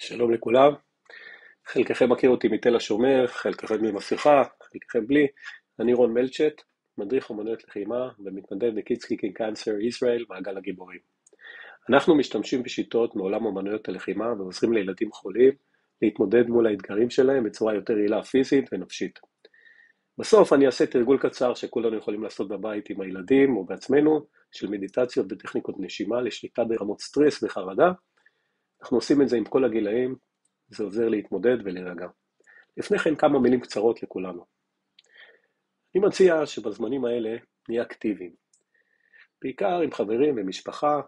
שלום לכולם, חלקכם מכיר אותי מתל השומר, חלקכם עם מסכה, חלקכם בלי. אני רון מלצ'ט, מדריך אומנויות לחימה ומתנדב ב-Kids Kicking Cancer ישראל, מעגל הגיבורים. אנחנו משתמשים בשיטות מעולם אומנויות הלחימה ועוזרים לילדים חולים להתמודד מול האתגרים שלהם בצורה יותר יעילה פיזית ונפשית. בסוף אני אעשה תרגול קצר שכולנו יכולים לעשות בבית עם הילדים או בעצמנו, של מדיטציות וטכניקות נשימה לשליטה ברמות סטרס וחרדה. אנחנו עושים את זה עם כל הגילאים, זה עוזר להתמודד ולהירגע. לפני כן כמה מילים קצרות לכולנו. אני מציע שבזמנים האלה נהיה אקטיביים. בעיקר עם חברים ומשפחה,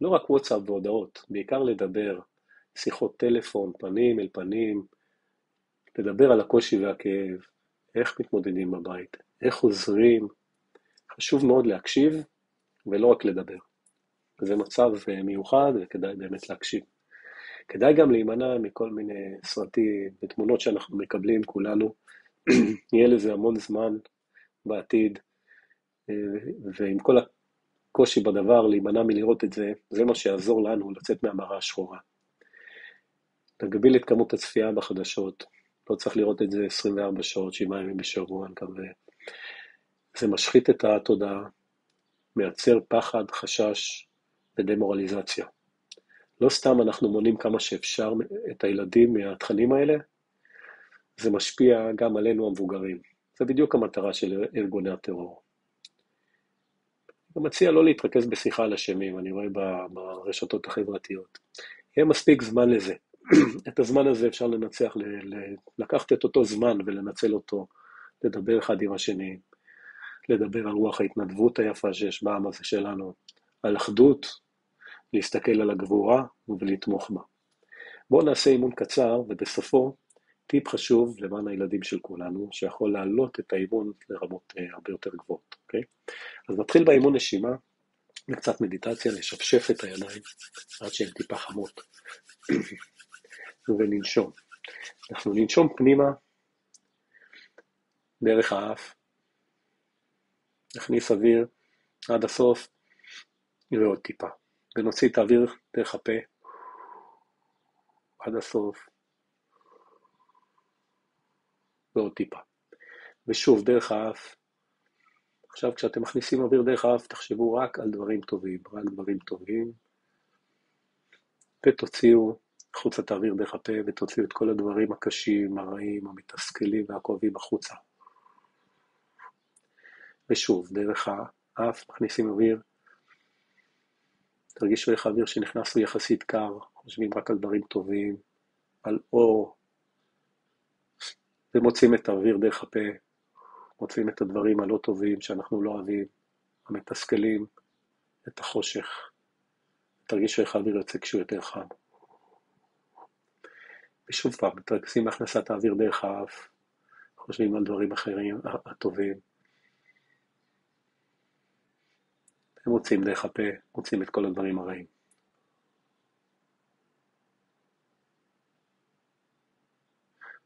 לא רק וואטסאפ והודעות, בעיקר לדבר, שיחות טלפון, פנים אל פנים, לדבר על הקושי והכאב, איך מתמודדים בבית, איך עוזרים. חשוב מאוד להקשיב ולא רק לדבר. זה מצב מיוחד וכדאי באמת להקשיב. כדאי גם להימנע מכל מיני סרטים ותמונות שאנחנו מקבלים כולנו. יהיה לזה המון זמן בעתיד, ועם כל הקושי בדבר להימנע מלראות את זה, זה מה שיעזור לנו לצאת מהמראה השחורה. להגביל את כמות הצפייה בחדשות, לא צריך לראות את זה 24 שעות, 7 ימים בשבוע, אני מקווה. זה משחית את התודעה, מייצר פחד, חשש ודמורליזציה. לא סתם אנחנו מונים כמה שאפשר את הילדים מהתכנים האלה, זה משפיע גם עלינו המבוגרים. זה בדיוק המטרה של ארגוני הטרור. אני מציע לא להתרכז בשיחה על השמים, אני רואה ברשתות החברתיות. יהיה מספיק זמן לזה. את הזמן הזה אפשר לנצח, לקחת את אותו זמן ולנצל אותו, לדבר אחד עם השני, לדבר על רוח ההתנדבות היפה שיש בעם הזה שלנו, על אחדות, להסתכל על הגבורה ולתמוך בה. בואו נעשה אימון קצר ובסופו טיפ חשוב למען הילדים של כולנו, שיכול להעלות את האימון לרמות הרבה יותר גבוהות, אוקיי? אז נתחיל באימון נשימה, וקצת מדיטציה, לשפשף את הידיים, עד שהן טיפה חמות, וננשום. אנחנו ננשום פנימה, דרך האף, נכניס אוויר עד הסוף, ועוד טיפה. ונוציא את האוויר דרך הפה, עד הסוף, ועוד טיפה. ושוב, דרך האף. עכשיו, כשאתם מכניסים אוויר דרך האף, תחשבו רק על דברים טובים, רק דברים טובים, ותוציאו חוצה את האוויר דרך הפה, ותוציאו את כל הדברים הקשים, הרעים, המתסכלים והכואבים החוצה. ושוב, דרך האף, מכניסים אוויר, תרגישו איך האוויר שנכנס הוא יחסית קר, חושבים רק על דברים טובים, על אור, ומוצאים את האוויר דרך הפה, מוצאים את הדברים הלא טובים שאנחנו לא אוהבים, המתסכלים, את החושך. תרגישו איך האוויר יוצא כשהוא יותר חם. ושוב פעם, מתרכזים בהכנסת האוויר דרך האף, חושבים על דברים אחרים, הטובים. ומוצאים דרך הפה, מוצאים את כל הדברים הרעים.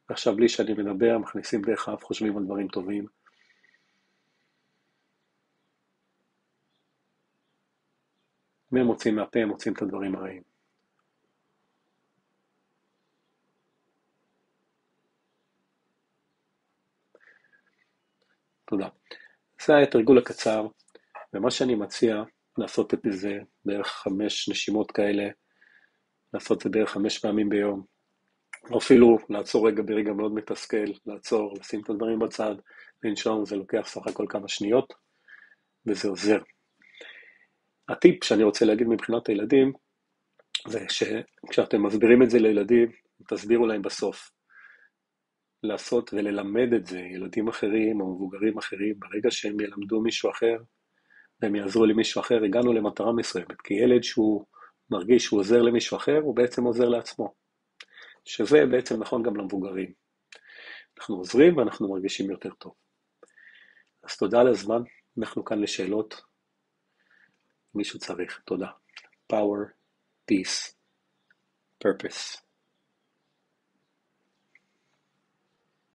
ועכשיו בלי שאני מדבר, מכניסים דרך האף, חושבים על דברים טובים. ומוצאים מהפה, מוצאים את הדברים הרעים. תודה. זה היה התרגול הקצר, ומה שאני מציע לעשות את זה בערך 5 נשימות כאלה, לעשות את זה בערך 5 פעמים ביום, או אפילו לעצור רגע ברגע מאוד מתסכל, לעצור, לשים את הדברים בצד, לנשום, זה לוקח סך הכל כמה שניות, וזה עוזר. הטיפ שאני רוצה להגיד מבחינת הילדים, זה שכשאתם מסבירים את זה לילדים, תסבירו להם בסוף. לעשות וללמד את זה, ילדים אחרים או מבוגרים אחרים, ברגע שהם ילמדו מישהו אחר, והם יעזרו למישהו אחר, הגענו למטרה מסוימת, כי ילד שהוא מרגיש שהוא עוזר למישהו אחר, הוא בעצם עוזר לעצמו. שזה בעצם נכון גם למבוגרים. אנחנו עוזרים ואנחנו מרגישים יותר טוב. אז תודה על הזמן, אנחנו כאן לשאלות. מישהו צריך, תודה. Power, peace, purpose.